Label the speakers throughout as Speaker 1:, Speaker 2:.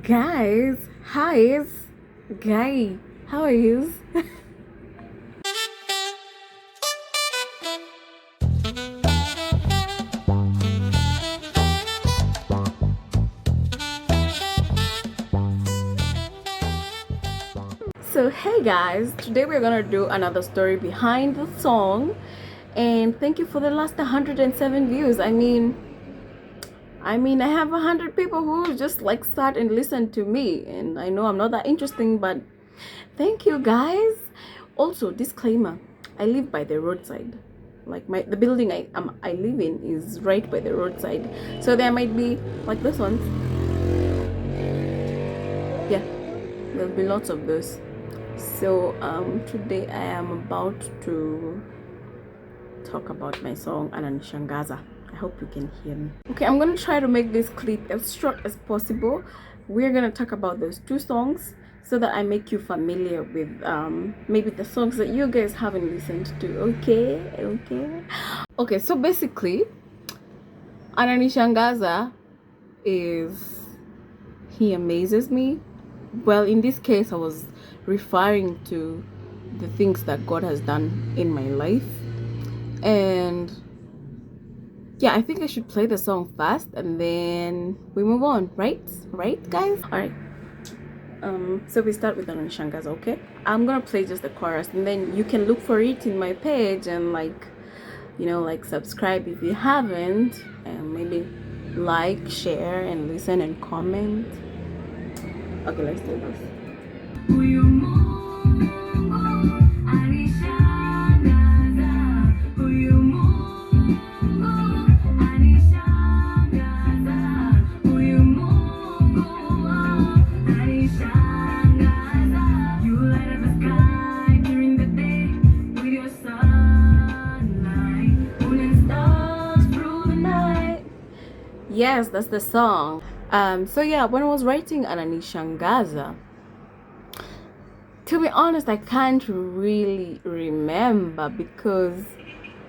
Speaker 1: Guys, hi, guy, how are you? So hey guys, today we're gonna do another story behind the song, and thank you for the last 107 views. I have 100 people who just like sat and listened to me, and I know I'm not that interesting, but thank you guys. Also, disclaimer: I live by the roadside. Like the building I live in is right by the roadside, so there might be like this one. Yeah, there'll be lots of those. So today I am about to talk about my song Ananishangaza. I hope you can hear me. Okay, I'm gonna try to make this clip as short as possible. We're gonna talk about those two songs so that I make you familiar with maybe the songs that you guys haven't listened to. Okay, so basically Ananishangaza is he amazes me. Well, in this case I was referring to the things that God has done in my life. And yeah, I think I should play the song first and then we move on, right guys? All right. So we start with Ananishangaza. Okay, I'm gonna play just the chorus and then you can look for it in my page and like subscribe if you haven't, and maybe like, share, and listen and comment. Okay, let's do this. Yes, that's the song. So yeah, when I was writing Ananishangaza, to be honest, I can't really remember because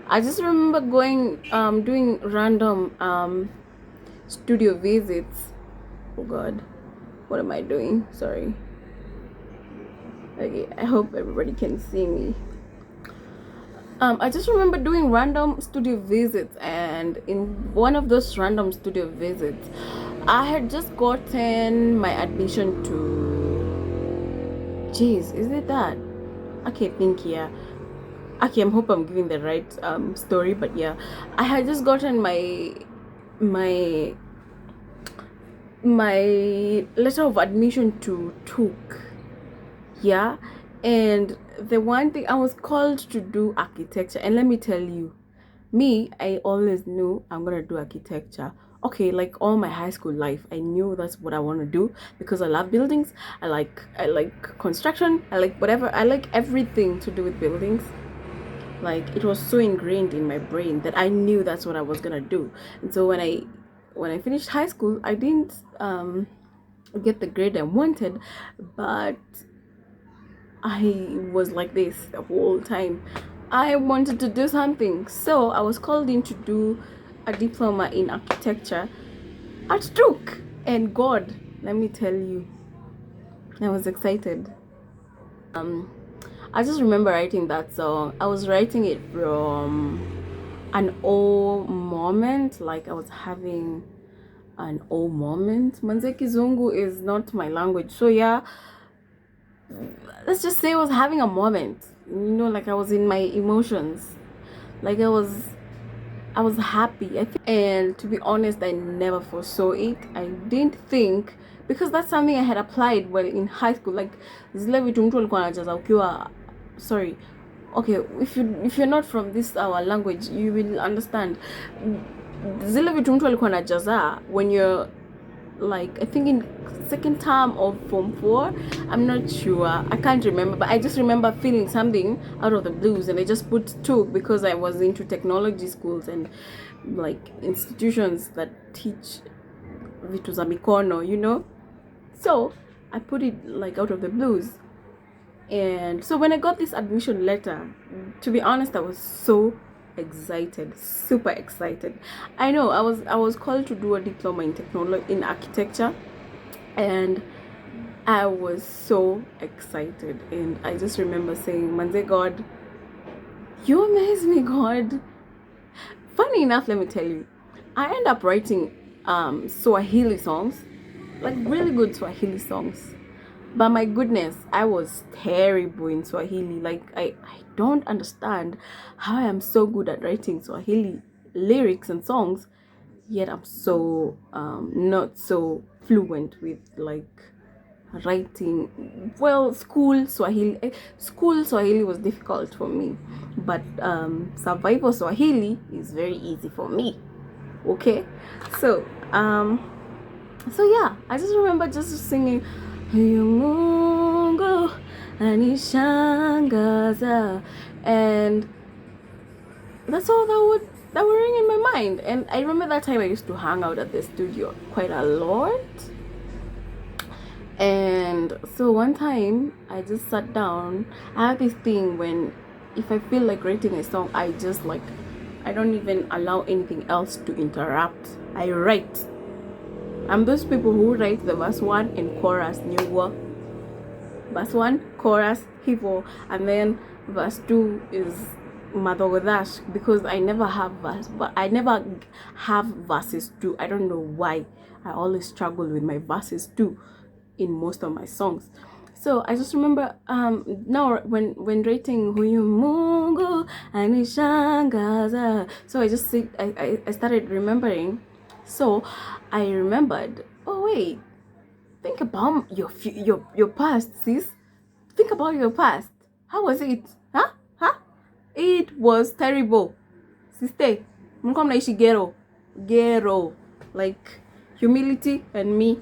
Speaker 1: I just remember going doing random studio visits. Oh god, what am I doing? Sorry. Okay, I hope everybody can see me. I just remember doing random studio visits, and in one of those random studio visits I had just gotten my admission to, jeez, is it that? Okay, think, yeah. Okay, I hope I'm giving the right story, but yeah, I had just gotten my letter of admission to Took. Yeah, and the one thing, I was called to do architecture, and let me tell you, me, I always knew I'm gonna do architecture. Okay, like all my high school life I knew that's what I want to do because I love buildings. I like construction. I like whatever. I like everything to do with buildings. Like, it was so ingrained in my brain that I knew that's what I was gonna do. And so when I finished high school, I didn't get the grade I wanted, but I was like this the whole time. I wanted to do something, so I was called in to do a diploma in architecture at Duke. And God, let me tell you, I was excited. I just remember writing that song. I was writing it from an old moment, like I was having an old moment. Manze Kizungu is not my language, so yeah, let's just say I was having a moment, like I was in my emotions, like I was happy, I think. And to be honest, I never foresaw it. I didn't think, because that's something I had applied while in high school. Like, zile vitu mtu alikuwa anajaza ukiwa, sorry, okay, if you're not from this our language, you will understand. Zile vitu mtu alikuwa anajaza when you're like, I think in second term of form 4, I'm not sure, I can't remember, but I just remember feeling something out of the blues, and I just put Took because I was into technology schools and like institutions that teach vitu za mikono, so I put it like out of the blues. And so when I got this admission letter, to be honest, I was so excited, super excited. I know I was called to do a diploma in architecture, And I was so excited, and I just remember saying, Manze, God, you amaze me, God. Funny enough, let me tell you, I end up writing Swahili songs, like really good Swahili songs. But my goodness, I was terrible in Swahili. Like, I don't understand how I am so good at writing Swahili lyrics and songs, yet I'm so not so fluent with like writing. Well, school Swahili was difficult for me, but survival Swahili is very easy for me. Okay, so so yeah, I just remember just singing Huyu Mungu anishangaza, and that's all that would ring in my mind. And I remember that time I used to hang out at the studio quite a lot. And so one time I just sat down. I have this thing when if I feel like writing a song, I just like, I don't even allow anything else to interrupt. I write. I'm those people who write the verse 1 and chorus new verse 1 chorus hivo, and then verse 2 is madogodash, because I never have verses 2. I don't know why. I always struggle with my verses 2 in most of my songs. So I just remember now when writing Huyu Mungu anishangaza, so I just said, I started remembering. So I remembered, oh wait, think about your past, sis. Think about your past. How was it? Huh? It was terrible. Sister, mlikuwa mnaishi ghetto, like humility and me.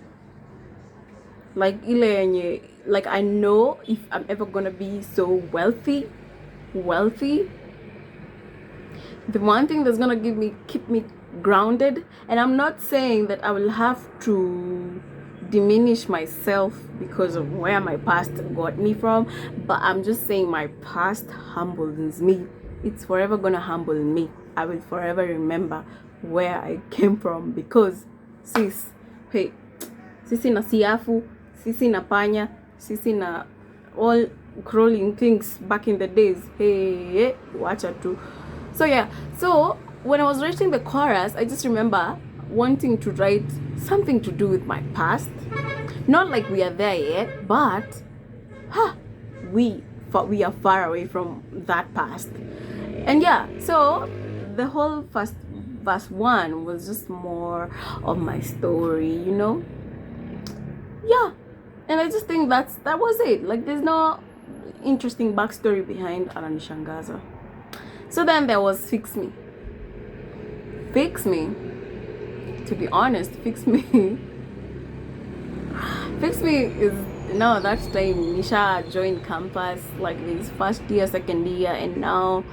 Speaker 1: Like ile yenye, like I know if I'm ever gonna be so wealthy, the one thing that's gonna keep me grounded, and I'm not saying that I will have to diminish myself because of where my past got me from, but I'm just saying my past humbles me. It's forever gonna humble me. I will forever remember where I came from, because sis, hey, sisi na siafu, sisi na panya, sisi na all crawling things back in the days. Hey, wacha tu. So yeah, so when I was writing the chorus, I just remember wanting to write something to do with my past. Not like we are there yet, but we are far away from that past. And yeah, so the whole first verse 1 was just more of my story, you know? Yeah. And I just think that was it. Like, there's no interesting backstory behind Ananishangaza. So then there was Fix Me. Fix Me, to be honest, Fix Me Fix Me is, no, that's time Nisha joined campus, like this first year, second year, and now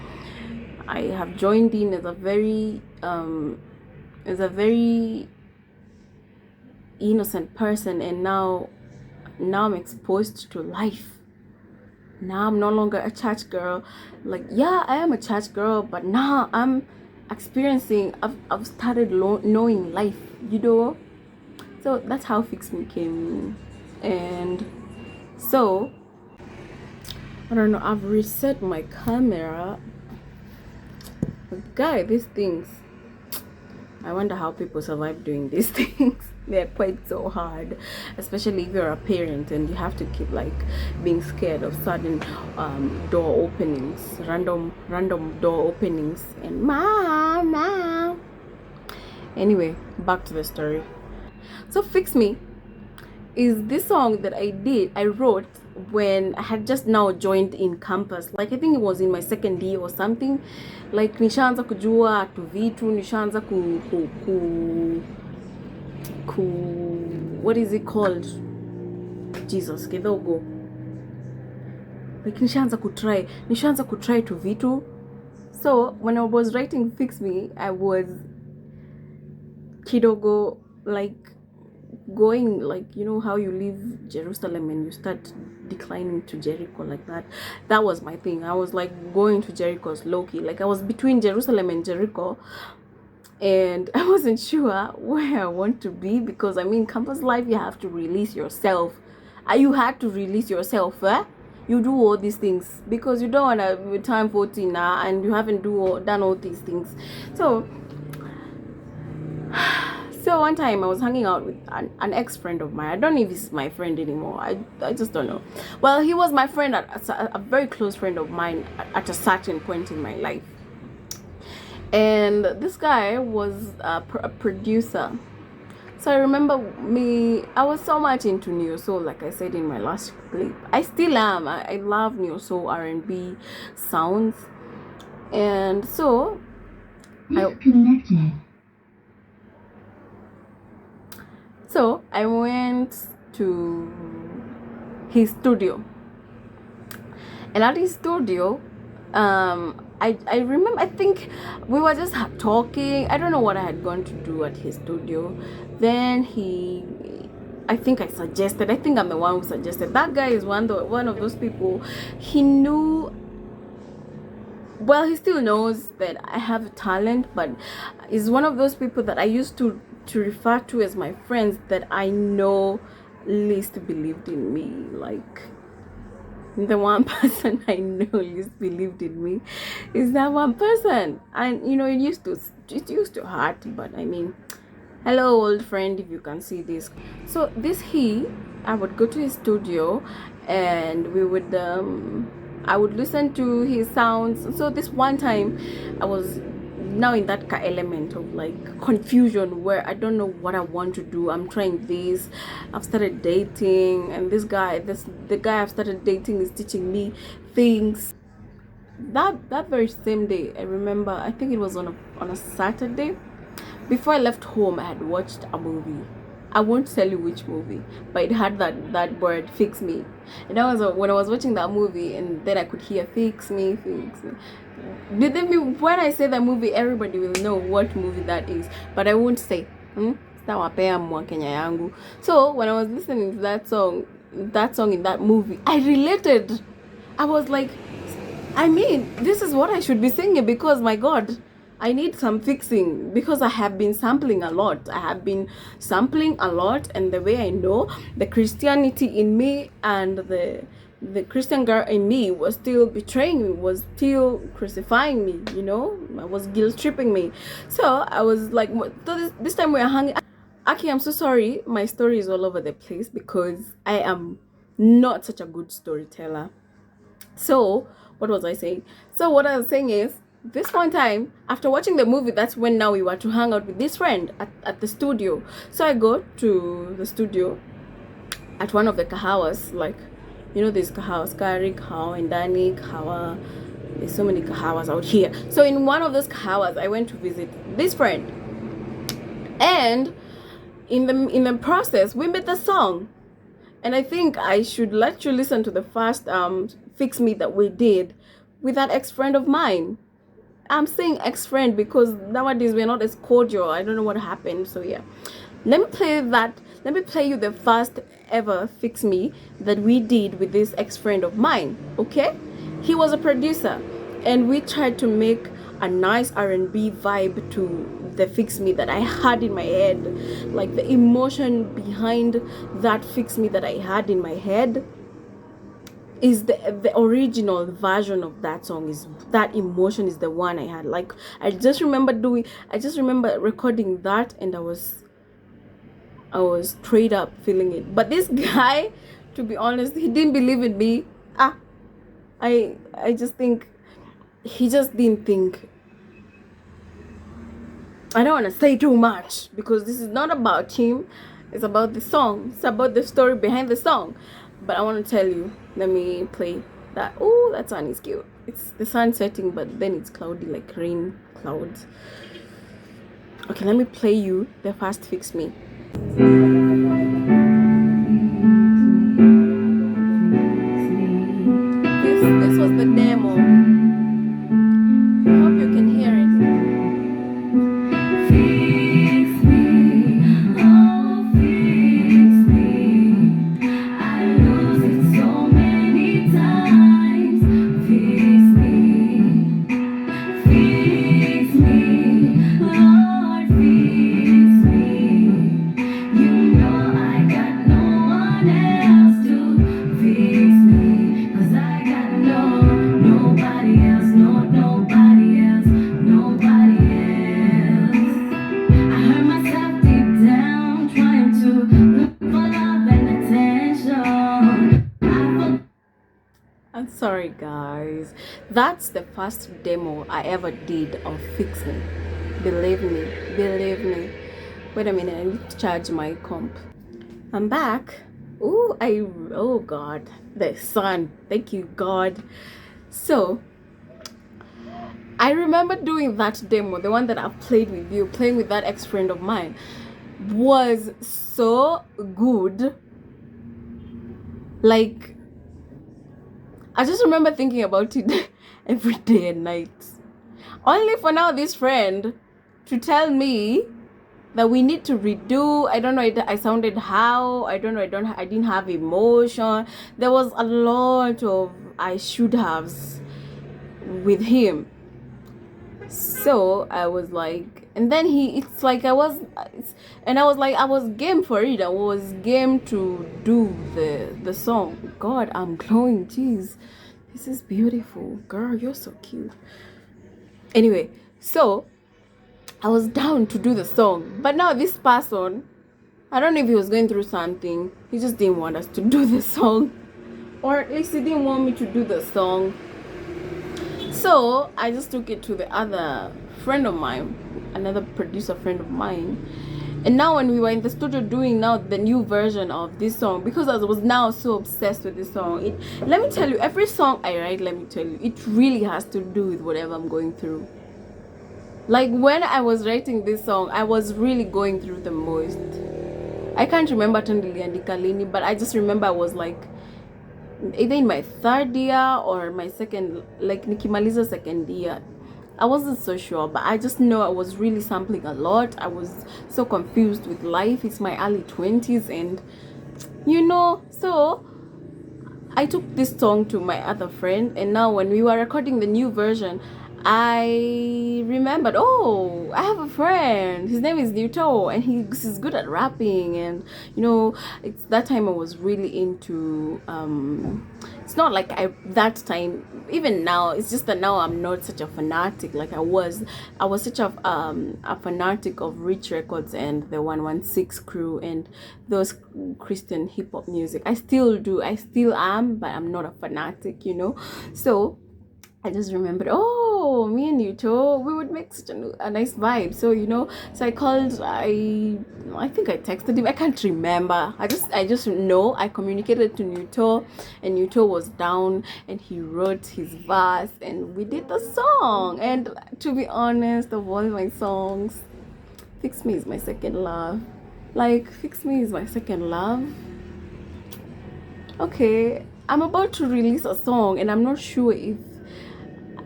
Speaker 1: I have joined in as a very innocent person, and now I'm exposed to life. Now I'm no longer a church girl. Like, yeah, I am a church girl, but now I'm experiencing, I've started knowing life, you know? So that's how Fix Me came. And so, I don't know, I've reset my camera. Guy, these things, I wonder how people survive doing these things. They're quite so hard, especially if you're a parent and you have to keep like being scared of sudden door openings, random door openings, and mom. Anyway, back to the story. So Fix Me is this song that I wrote when I had just now joined in campus. Like, I think it was in my second year or something. Like, nishaanza kujua tu vitu, nishaanza what is it called? Jesus, kidogo. Like, nishaanza kutry tu vitu. So when I was writing Fix Me, I was kidogo, like, going, like, you know how you leave Jerusalem and you start declining to Jericho, like that was my thing. I was like going to Jericho's low-key, like I was between Jerusalem and Jericho, and I wasn't sure where I want to be, because I mean, campus life, you have to release yourself. You had to release yourself, eh? You do all these things because you don't want to turn 14 now and you haven't done all these things. So one time I was hanging out with an ex-friend of mine. I don't know if he's my friend anymore. I just don't know. Well, he was my friend, a very close friend of mine at a certain point in my life. And this guy was a producer. So I remember I was so much into neo soul, like I said in my last clip. I still am. I love neo soul R&B sounds. And so I went to his studio. And at his studio, I remember, I think we were just talking. I don't know what I had gone to do at his studio. Then I think I'm the one who suggested. That guy is one of those people. He knew, well, he still knows that I have talent, but is one of those people that I used to refer to as my friends that I know least believed in me. Like, the one person I know least believed in me is that one person. And you know, it used to hurt, but I mean, hello old friend, if you can see this. So I would go to his studio and we would I would listen to his sounds. So this one time I was now in that element of like confusion where I don't know what I want to do. I'm trying this. I've started dating, and the guy I've started dating is teaching me things. That very same day, I remember, I think it was on a Saturday. Before I left home, I had watched a movie. I won't tell you which movie, but it had that word "fix me," and that was when I was watching that movie, and then I could hear "fix me, fix me." When I say that movie, everybody will know what movie that is, but I won't say. So when I was listening to that song in that movie, I related. I was like, I mean, this is what I should be singing, because my God, I need some fixing, because I have been sampling a lot. And the way I know, the Christianity in me and the Christian girl in me was still betraying me, was still crucifying me, you know, was guilt tripping me. So I was like, this time we are hanging. Aki, I'm so sorry. My story is all over the place because I am not such a good storyteller. So what was I saying? So what I was saying is, this one time after watching the movie, that's when now we were to hang out with this friend at the studio. So I go to the studio at one of the kahawas, like, you know, there's kahawas, Kari, Kahawa, and Dani, Kahawa. There's so many kahawas out here. So in one of those kahawas, I went to visit this friend, and in the process, we made the song. And I think I should let you listen to the first Fix Me that we did with that ex-friend of mine. I'm saying ex-friend because nowadays we're not as cordial. I don't know what happened. So yeah, let me play you the first ever Fix Me that we did with this ex-friend of mine. Okay, he was a producer, and we tried to make a nice R&B vibe to the Fix Me that I had in my head. Like, the emotion behind that Fix Me that I had in my head is the original version of that song. Is that emotion is the one I had. Like, I just remember recording that, and I was straight up feeling it. But this guy, to be honest, he didn't believe in me. I just think he just didn't think. I don't want to say too much because this is not about him. It's about the song. It's about the story behind the song. But I want to tell you, let me play that. Oh, that sun is cute. It's the sun setting, but then it's cloudy, like rain clouds. Okay, let me play you the first Fix Me. This was the demo. I hope you can hear it. Fix me, oh fix me. I lose it so many times. Fix me, Lord. I'm sorry, guys. That's the first demo I ever did of Fix Me. Believe me, believe me. Wait a minute, I need to charge my comp. I'm back. Oh God, the sun. Thank you, God. So, I remember doing that demo, the one that I've played with you, playing with that ex-friend of mine, was so good. Like, I just remember thinking about it every day and night. Only for now this friend to tell me that we need to redo. I don't know, I sounded how, I don't know, I didn't have emotion. There was a lot of I should have's with him. So I was like, and then it's like I was game for it. I was game to do the song. God, I'm glowing. Jeez, this is beautiful. Girl, you're so cute. Anyway, so I was down to do the song, but now this person, I don't know if he was going through something. He just didn't want us to do the song, or at least he didn't want me to do the song. So I just took it to the other friend of mine, another producer friend of mine. And now when we were in the studio doing now the new version of this song, because I was now so obsessed with this song, let me tell you, every song I write, let me tell you, it really has to do with whatever I'm going through. Like when I was writing this song, I was really going through the most. I can't remember Tandili and Kalini, but I just remember I was like either in my third year or my second, like nikimaliza second year. I wasn't so sure, but I just know I was really sampling a lot. I was so confused with life. It's my early 20s, and so I took this song to my other friend, and now when we were recording the new version, I remembered, oh, I have a friend, his name is Nuto, and he's good at rapping. And it's that time I was really into it's not like that time, even now, it's just that now I'm not such a fanatic like I was such a fanatic of Rich Records and the 116 crew and those Christian hip-hop music. I still am, but I'm not a fanatic, so I just remembered, oh, me and Yuto, we would make such a nice vibe. So, so I called, I think I texted him. I can't remember. I just know I communicated to Yuto, and Yuto was down, and he wrote his verse, and we did the song. And to be honest, of all my songs, Fix Me is my second love. Like, Fix Me is my second love. Okay, I'm about to release a song, and I'm not sure if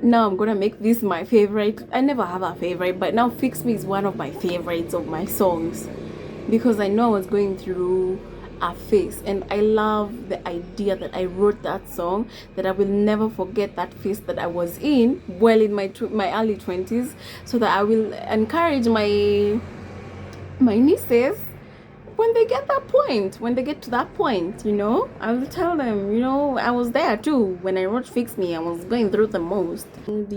Speaker 1: now I'm gonna make this my favorite. I never have a favorite, but now Fix Me is one of my favorites of my songs, because I know I was going through a phase, and I love the idea that I wrote that song, that I will never forget that phase that I was in, well, in my early 20s, so that I will encourage my nieces when they get to that point, I will tell them, I was there too. When I wrote Fix Me, I was going through the most. And,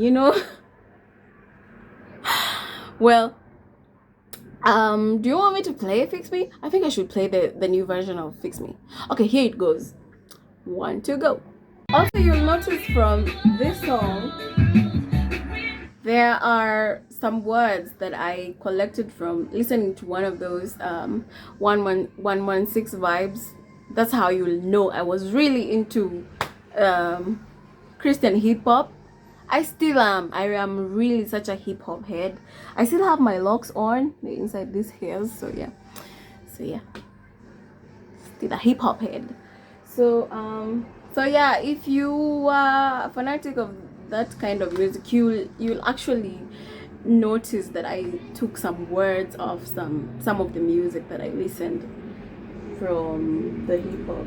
Speaker 1: well, do you want me to play Fix Me? I think I should play the new version of Fix Me. Okay, here it goes. 1, 2, go. Also, you'll notice from this song, there are some words that I collected from listening to one of those 116 vibes. That's how you'll know I was really into Christian hip hop. I still am. I am really such a hip hop head. I still have my locks on inside these hairs. So yeah, still a hip hop head. So yeah, if you are a fanatic of that kind of music, you'll actually notice that I took some words of some of the music that I listened from the hip hop.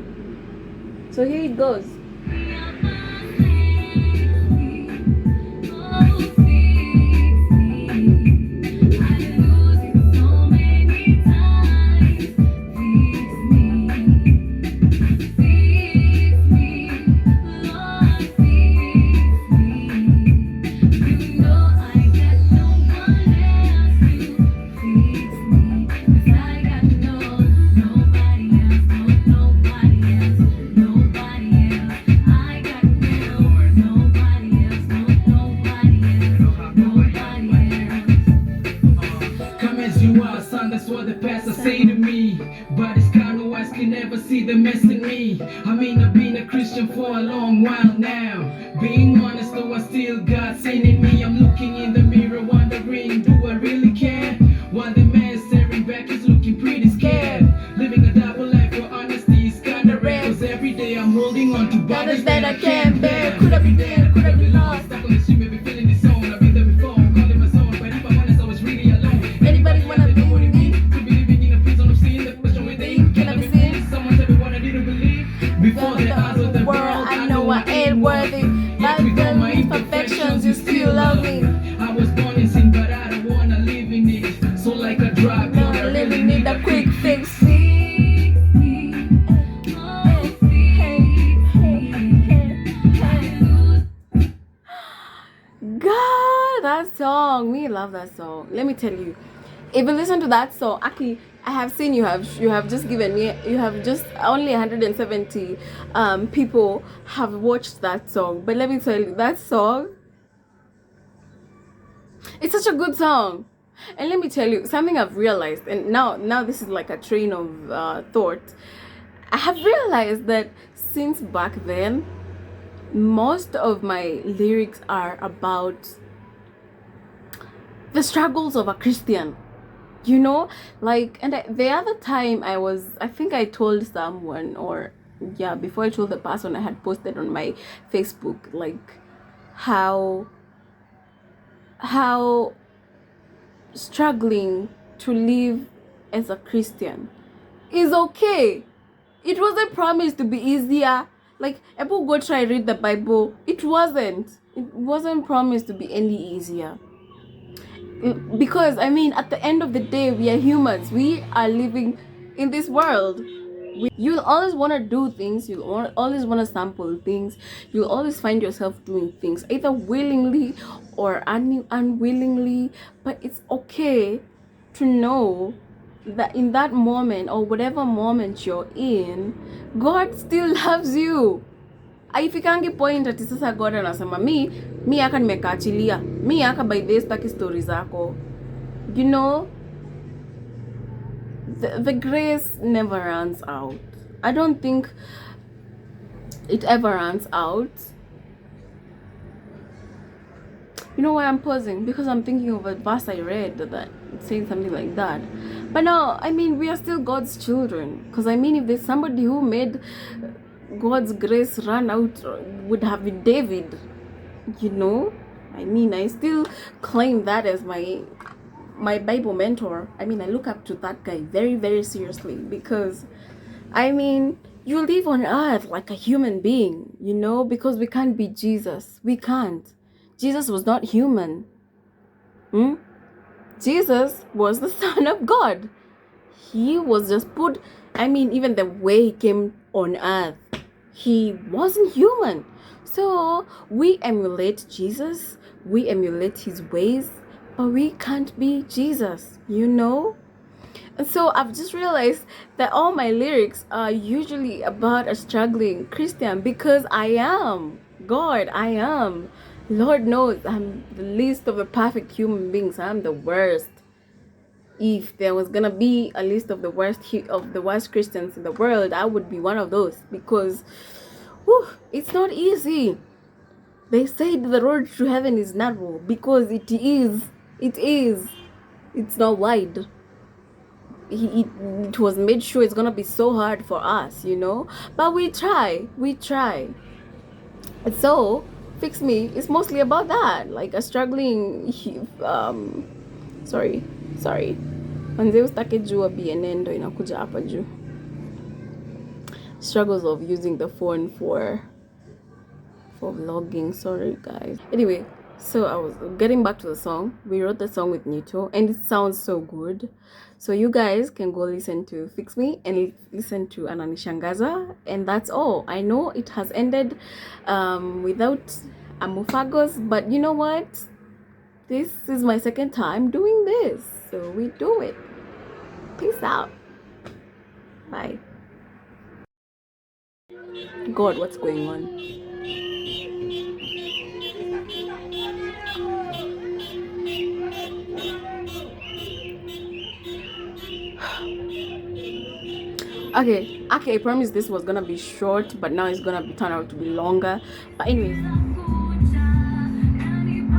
Speaker 1: So here it goes.
Speaker 2: testing me. I mean, I've been a Christian for a long while now. Being honest, though, I still got sin in me. I'm looking in the mirror, wondering, do I really care? While the man staring back is looking pretty scared. Living a double life for honesty is kinda rare. Cause every day I'm holding on to burdens that I can't bear. Could have been dead, could have been lost. Stuck on the street, maybe feeling this zone. I've been there before, calling my zone. But if I'm honest, I was really alone.
Speaker 1: Anybody wanna be
Speaker 2: what it means to be living in a prison of sin? The question within, can I be seen? Someone tell me what I didn't believe. Before the eyes of the world,
Speaker 1: I know I ain't worthy. But with all my imperfections, you still love me.
Speaker 2: I was born in sin, but I don't wanna live in it. So like a drug,
Speaker 1: No, I really need a quick fix. God, that song. We love that song. Let me tell you. If you listen to that song, actually, I have seen you have just given me, you have just only 170 people have watched that song. But let me tell you, that song, it's such a good song. And let me tell you something I've realized, and now this is like a train of thought. I have realized that since back then, most of my lyrics are about the struggles of a Christian, you know, like. And the other time I think I told someone, or yeah, before I told the person, I had posted on my Facebook like how struggling to live as a Christian is okay. It wasn't promised to be easier. Like, people go try read the Bible. It wasn't promised to be any easier. Because, I mean, at the end of the day, we are humans. We are living in this world. You'll always want to do things. You'll always want to sample things. You'll always find yourself doing things, either willingly or unwillingly. But it's okay to know that in that moment, or whatever moment you're in, God still loves you. Haifikangi point ati sasa God anasema mi aka nimekaachilia, mi aka by this taki stories zako. You know, the grace never runs out. I don't think it ever runs out. You know why I'm pausing? Because I'm thinking of a verse I read that saying something like that. But no, I mean, we are still God's children. Because I mean, if there's somebody who made God's grace run out, would have been David. You know, I mean, I still claim that as my Bible mentor. I mean, I look up to that guy very, very seriously, because I mean, you live on earth like a human being, you know, because we can't be Jesus. We can't. Jesus was not human. Jesus was the Son of God. He was just put, I mean, even the way he came on earth, he wasn't human. So we emulate Jesus, we emulate his ways, but we can't be Jesus, you know? And so I've just realized that all my lyrics are usually about a struggling Christian, because I am. God, I am. Lord knows I'm the least of the perfect human beings. I'm the worst. If there was gonna be a list of the worst Christians in the world, I would be one of those, because it's not easy. They said the road to heaven is narrow, because it is. It's not wide. It was made sure it's gonna be so hard for us, you know. But we try. And so Fix Me is mostly about that, like a struggling sorry manze ustake jua bienendo inakuja hapa juu. Struggles of using the phone for vlogging. Sorry guys. Anyway, so I was getting back to the song. We wrote the song with Nito, and it sounds so good. So you guys can go listen to Fix Me and listen to Ananishangaza, and that's all. I know it has ended without Amufagos, but you know what? This is my second time doing this, so we do it. Peace out. Bye. God, what's going on? Okay, I promised this was gonna be short, but now it's gonna be turn out to be longer. But anyways,